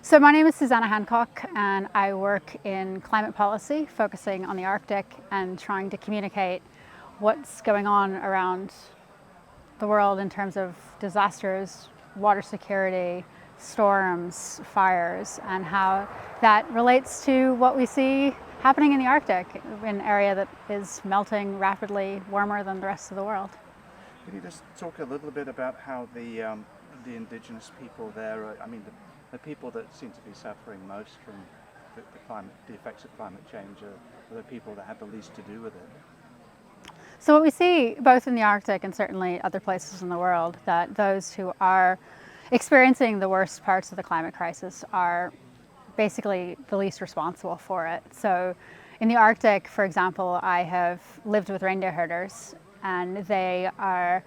So my name is SUSANA Hancock, and I work in climate policy, focusing on the Arctic and trying to communicate what's going on around the world in terms of disasters, water security, storms, fires, and how that relates to what we see happening in the Arctic, an area that is melting rapidly, warmer than the rest of the world. Can you just talk a little bit about how the indigenous people there, the people that seem to be suffering most from the effects of climate change are the people that have the least to do with it? So what we see both in the Arctic and certainly other places in the world, that those who are experiencing the worst parts of the climate crisis are basically the least responsible for it. So in the Arctic, for example, I have lived with reindeer herders, and they are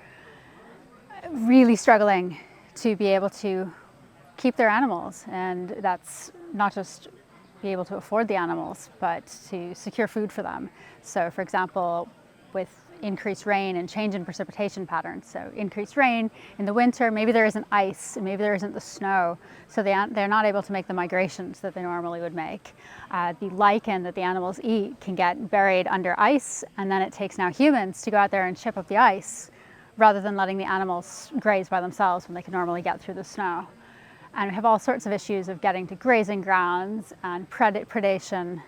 really struggling to be able to keep their animals, and that's not just be able to afford the animals, but to secure food for them. So for example, with increased rain and change in precipitation patterns, so increased rain in the winter, maybe there isn't ice, maybe there isn't the snow, so they're not able to make the migrations that they normally would make. The lichen that the animals eat can get buried under ice, and then it takes now humans to go out there and chip up the ice rather than letting the animals graze by themselves when they can normally get through the snow. And we have all sorts of issues of getting to grazing grounds and predation,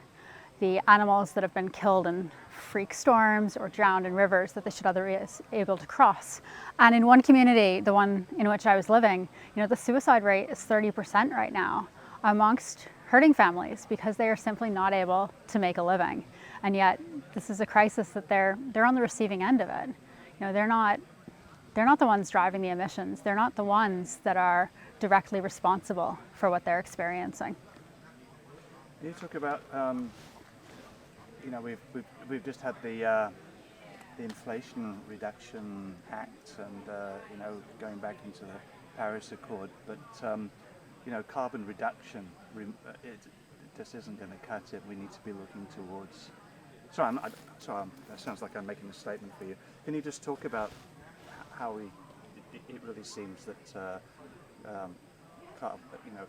the animals that have been killed in freak storms or drowned in rivers that they should otherwise be able to cross. And in one community, the one in which I was living, the suicide rate is 30% right now amongst herding families because they are simply not able to make a living. And yet this is a crisis that they're on the receiving end of it. They're not the ones driving the emissions. They're not the ones that are directly responsible for what they're experiencing. Can you talk about, we've just had the Inflation Reduction Act, and going back into the Paris Accord, but carbon reduction, it just isn't going to cut it. We need to be looking towards. Sorry, that sounds like I'm making a statement for you. Can you just talk about how it really seems that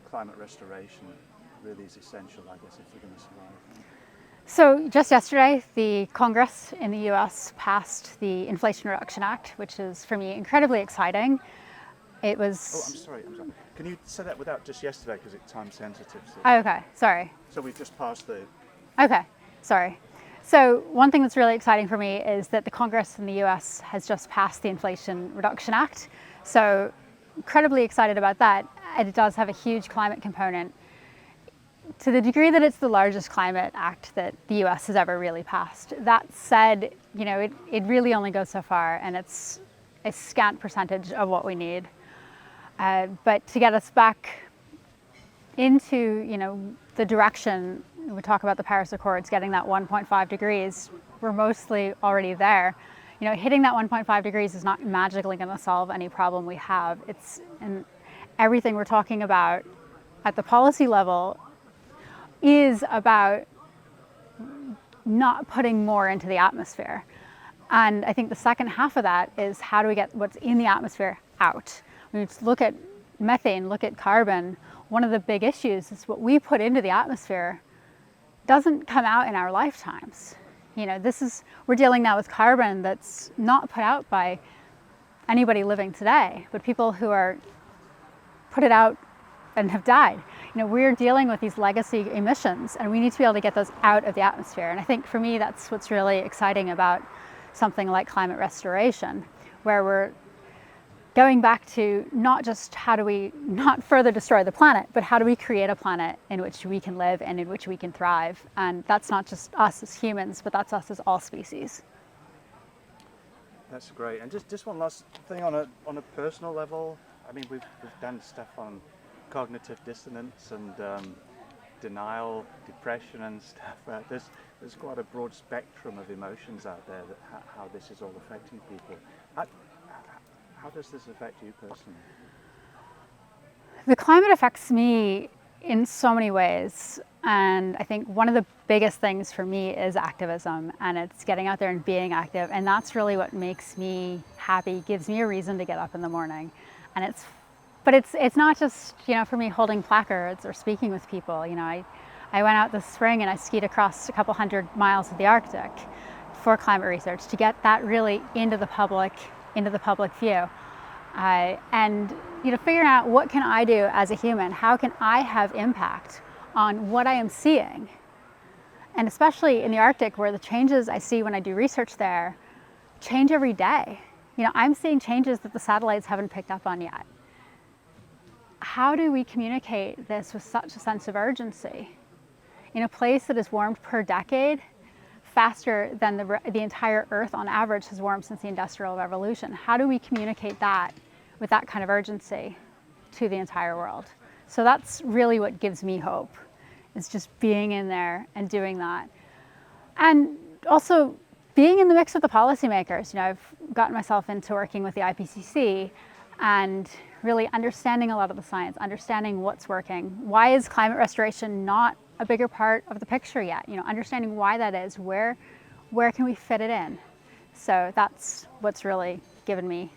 climate restoration really is essential, I guess, if we're going to survive? So just yesterday, the Congress in the US passed the Inflation Reduction Act, which is, for me, incredibly exciting. It was... Oh, I'm sorry. Can you say that without just yesterday, because it's time sensitive? So. Oh, okay, sorry. So we've just passed the... Okay, sorry. So one thing that's really exciting for me is that the Congress in the US has just passed the Inflation Reduction Act. So incredibly excited about that. And it does have a huge climate component to the degree that it's the largest climate act that the US has ever really passed. That said, it really only goes so far, and it's a scant percentage of what we need. But to get us back into, the direction, we talk about the Paris Accords, getting that 1.5 degrees, we're mostly already there. Hitting that 1.5 degrees is not magically going to solve any problem we have. And everything we're talking about at the policy level is about not putting more into the atmosphere. And I think the second half of that is how do we get what's in the atmosphere out? When you look at methane, look at carbon, one of the big issues is what we put into the atmosphere doesn't come out in our lifetimes. We're dealing now with carbon that's not put out by anybody living today, but people who are put it out and have died. We're dealing with these legacy emissions, and we need to be able to get those out of the atmosphere. And I think for me, that's what's really exciting about something like climate restoration, where we're going back to not just how do we not further destroy the planet, but how do we create a planet in which we can live and in which we can thrive. And that's not just us as humans, but that's us as all species. That's great. And just one last thing on a personal level. We've done stuff on cognitive dissonance and denial, depression and stuff. There's quite a broad spectrum of emotions out there, that how this is all affecting people. How does this affect you personally? The climate affects me in so many ways. And I think one of the biggest things for me is activism, and it's getting out there and being active. And that's really what makes me happy, gives me a reason to get up in the morning. And it's But it's not just, for me holding placards or speaking with people. I went out this spring and I skied across a couple 100 miles of the Arctic for climate research to get that really into the public view. And figuring out what can I do as a human, how can I have impact on what I am seeing, and especially in the Arctic, where the changes I see when I do research there change every day. I'm seeing changes that the satellites haven't picked up on yet. How do we communicate this with such a sense of urgency in a place that has warmed per decade faster than the entire Earth on average has warmed since the Industrial Revolution? How do we communicate that with that kind of urgency to the entire world? So that's really what gives me hope, is just being in there and doing that. And also being in the mix with the policymakers. I've gotten myself into working with the IPCC and really understanding a lot of the science, understanding what's working. Why is climate restoration not a bigger part of the picture yet? Understanding why that is, where can we fit it in? So that's what's really given me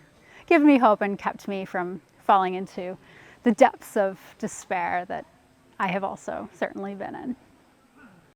hope and kept me from falling into the depths of despair that I have also certainly been in.